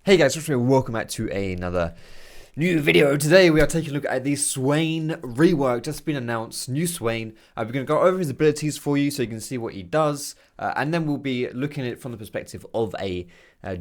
Hey guys, welcome back to another new video. Today we are taking a look at the SWAIN rework, just been announced, new SWAIN. We're going to go over his abilities for you so you can see what he does, and then we'll be looking at it from the perspective of a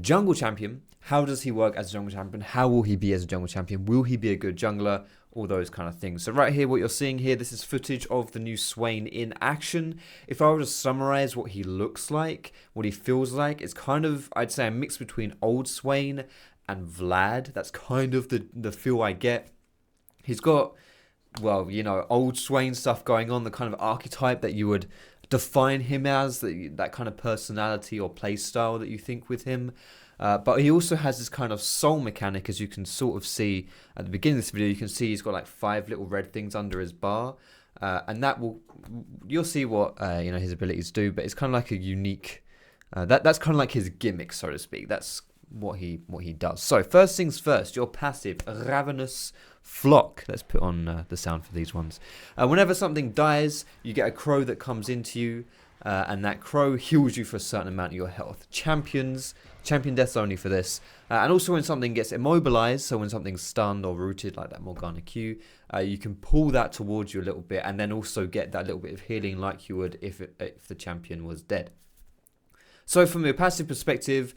jungle champion. How does he work as a jungle champion? How will he be as a jungle champion? Will he be a good jungler? All those kind of things. So right here, what you're seeing here, this is footage of the new SWAIN in action. If I were to summarize what he looks like, what he feels like, it's kind of, I'd say, a mix between old SWAIN and Vlad. That's kind of the feel I get. He's got, well, you know, old SWAIN stuff going on, the kind of archetype that you would define him as, that kind of personality or play style that you think with him. But he also has this kind of soul mechanic, as you can sort of see at the beginning of this video. You can see he's got like 5 little red things under his bar, and that you'll see what his abilities do. But it's kind of like a unique. That's kind of like his gimmick, so to speak. That's what he does. So first things first, your passive, Ravenous Flock. Let's put on the sound for these ones. Whenever something dies, you get a crow that comes into you. And that crow heals you for a certain amount of your health. Champion deaths only for this. And also when something gets immobilized, so when something's stunned or rooted, like that Morgana Q, you can pull that towards you a little bit and then also get that little bit of healing like you would if the champion was dead. So from a passive perspective,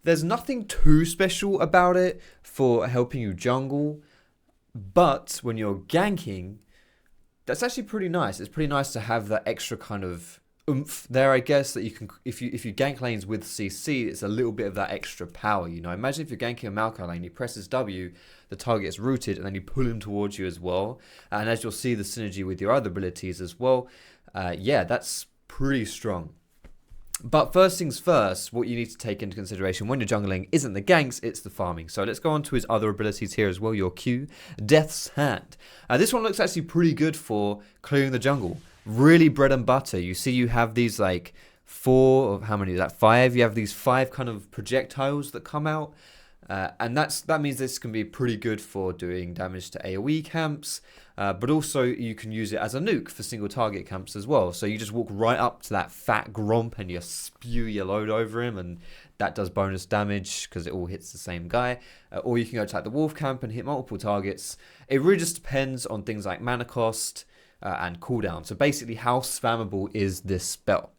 there's nothing too special about it for helping you jungle. But when you're ganking, that's actually pretty nice. It's pretty nice to have that extra kind of oomph there, I guess, that you can, if you gank lanes with CC, it's a little bit of that extra power, you know. Imagine if you're ganking a Maokai lane, he presses W, the target is rooted, and then you pull him towards you as well. And as you'll see, the synergy with your other abilities as well, yeah, that's pretty strong. But first things first, what you need to take into consideration when you're jungling isn't the ganks, it's the farming. So let's go on to his other abilities here as well, your Q, Death's Hand. This one looks actually pretty good for clearing the jungle. Really bread and butter. You see you have these like 4, or how many is that, 5? You have these 5 kind of projectiles that come out. And that means this can be pretty good for doing damage to AoE camps. But also you can use it as a nuke for single target camps as well. So you just walk right up to that fat gromp and you spew your load over him. And that does bonus damage because it all hits the same guy. Or you can go to like the wolf camp and hit multiple targets. It really just depends on things like mana cost. And cooldown. So basically, how spammable is this spell?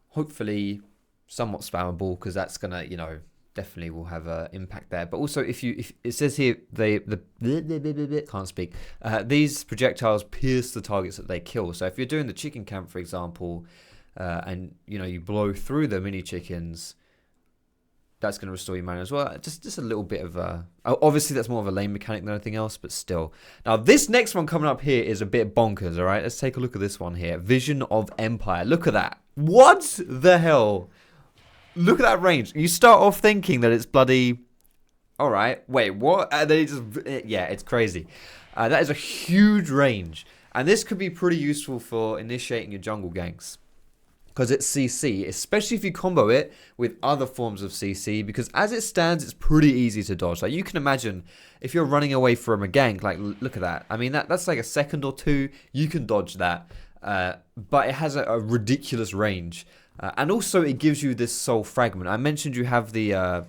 Hopefully, somewhat spammable, because that's gonna, you know, definitely will have an impact there. But also, if it says here, can't speak. These projectiles pierce the targets that they kill. So if you're doing the chicken camp, for example, and you know you blow through the mini chickens, that's going to restore your mana as well. Just a little bit of obviously that's more of a lane mechanic than anything else, but still. Now this next one coming up here is a bit bonkers, alright? Let's take a look at this one here. Vision of Empire. Look at that. What the hell? Look at that range. You start off thinking that it's bloody... Alright, wait, what? And then it just... Yeah, it's crazy. That is a huge range. And this could be pretty useful for initiating your jungle ganks. Because it's CC, especially if you combo it with other forms of CC, because as it stands, it's pretty easy to dodge. Like you can imagine if you're running away from a gank, like look at that. I mean, that's like a second or two, you can dodge that. But it has a ridiculous range. And also it gives you this soul fragment. I mentioned you have the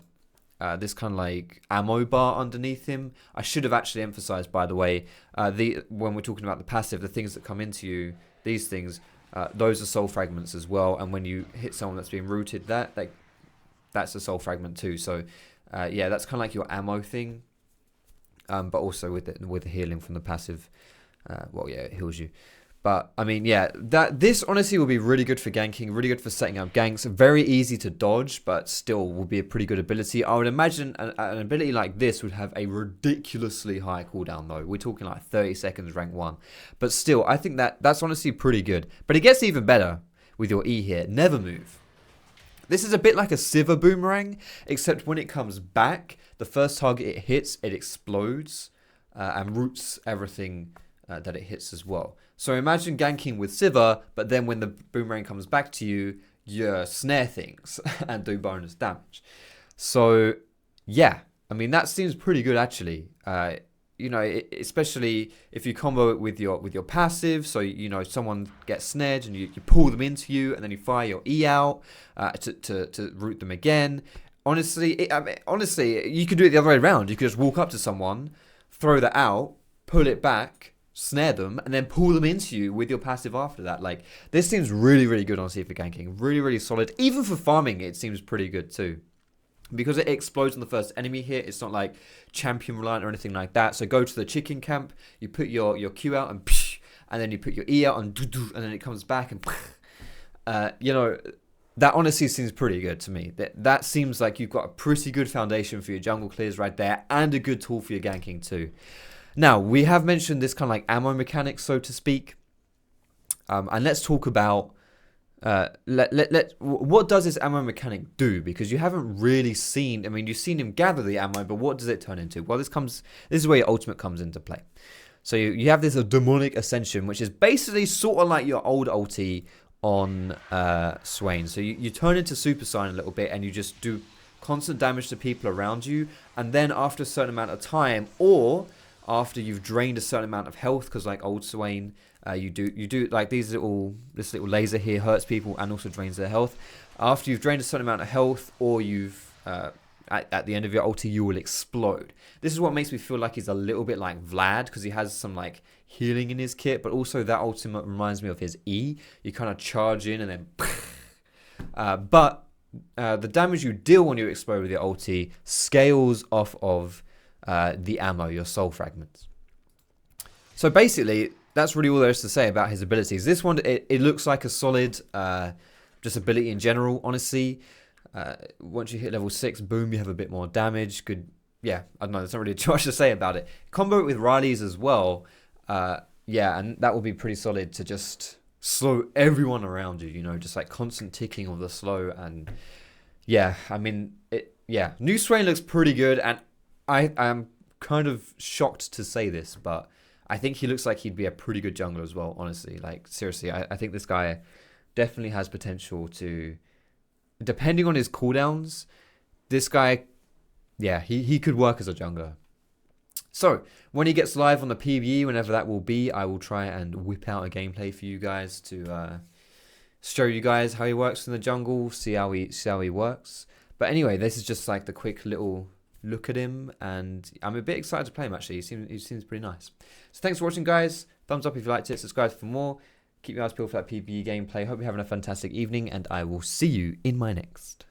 this kind of like ammo bar underneath him. I should have actually emphasized, by the way, when we're talking about the passive, the things that come into you, these things, those are soul fragments as well, and when you hit someone that's being rooted, that's a soul fragment too. So yeah, that's kind of like your ammo thing, but also with the healing from the passive, well, yeah, it heals you. But I mean, yeah, this honestly will be really good for ganking, really good for setting up ganks. Very easy to dodge, but still will be a pretty good ability. I would imagine an ability like this would have a ridiculously high cooldown though. We're talking like 30 seconds rank 1. But still, I think that's honestly pretty good. But it gets even better with your E here. Never move. This is a bit like a Sivir boomerang, except when it comes back, the first target it hits, it explodes and roots everything that it hits as well. So imagine ganking with Sivir, but then when the boomerang comes back to you, you snare things and do bonus damage. So yeah, I mean that seems pretty good actually. You know, especially if you combo it with your passive. So you know someone gets snared and you pull them into you, and then you fire your E out to root them again. honestly, you could do it the other way around. You could just walk up to someone, throw that out, pull it back, snare them, and then pull them into you with your passive after that. Like, this seems really, really good, honestly, for ganking. Really, really solid. Even for farming, it seems pretty good too. Because it explodes on the first enemy hit, it's not like champion reliant or anything like that. So go to the chicken camp, you put your Q out and then you put your E out and then it comes back and you know, that honestly seems pretty good to me. That seems like you've got a pretty good foundation for your jungle clears right there, and a good tool for your ganking too. Now, we have mentioned this kind of like ammo mechanics, so to speak. And let's talk about what does this ammo mechanic do? Because you haven't really seen, I mean, you've seen him gather the ammo, but what does it turn into? Well, this is where your ultimate comes into play. So you have this demonic ascension, which is basically sort of like your old ulti on Swain. So you turn into Super Saiyan a little bit, and you just do constant damage to people around you, and then after a certain amount of time, or after you've drained a certain amount of health, because like old Swain, you do like this little laser here hurts people and also drains their health. After you've drained a certain amount of health, or you've at the end of your ulti, you will explode. This is what makes me feel like he's a little bit like Vlad, because he has some like healing in his kit, but also that ultimate reminds me of his E. You kind of charge in and then but the damage you deal when you explode with your ulti scales off of the ammo, your soul fragments. So basically, that's really all there is to say about his abilities. This one, it looks like a solid just ability in general, honestly. Once you hit level 6, boom, you have a bit more damage. Good, yeah, I don't know, there's not really too much to say about it. Combo it with Riley's as well. Yeah, and that will be pretty solid to just slow everyone around you, you know, just like constant ticking of the slow. And yeah, I mean, new Swain looks pretty good, and I am kind of shocked to say this, but I think he looks like he'd be a pretty good jungler as well, honestly. Like, seriously, I think this guy definitely has potential to, depending on his cooldowns, this guy, yeah, he could work as a jungler. So, when he gets live on the PvE, whenever that will be, I will try and whip out a gameplay for you guys to show you guys how he works in the jungle, see how he works. But anyway, this is just like the quick little look at him, and I'm a bit excited to play him actually. He seems pretty nice. So thanks for watching, guys. Thumbs up if you liked it, subscribe for more. Keep your eyes peeled for that PvE gameplay. Hope you're having a fantastic evening, and I will see you in my next.